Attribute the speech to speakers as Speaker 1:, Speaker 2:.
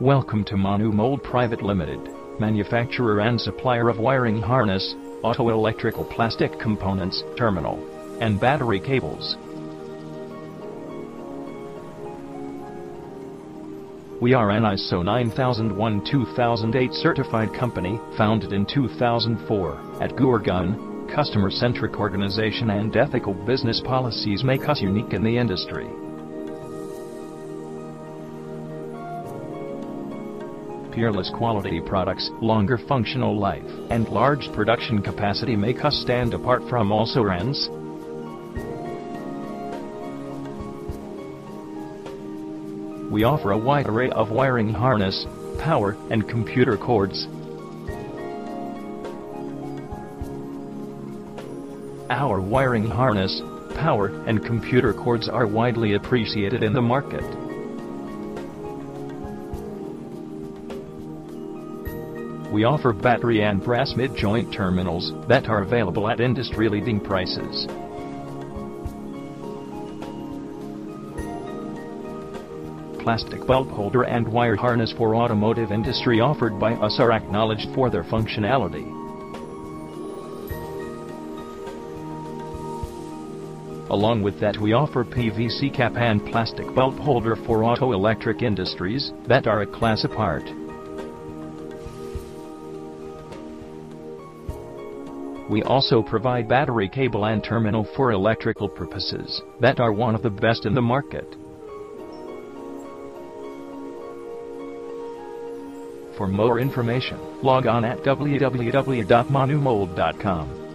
Speaker 1: Welcome to Manu Mould Private Limited, manufacturer and supplier of wiring harness, auto electrical plastic components, terminal, and battery cables. We are an ISO 9001-2008 certified company, founded in 2004, at Gurgaon. Customer-centric organization and ethical business policies make us unique in the industry. Peerless quality products, longer functional life, and large production capacity make us stand apart from all brands. We offer a wide array of wiring harness, power, and computer cords. Our wiring harness, power, and computer cords are widely appreciated in the market. We offer battery and brass mid-joint terminals that are available at industry-leading prices. Plastic bulb holder and wire harness for automotive industry offered by us are acknowledged for their functionality. Along with that, we offer PVC cap and plastic bulb holder for auto electric industries that are a class apart. We also provide battery cable and terminal for electrical purposes that are one of the best in the market. For more information, log on at www.manumould.com.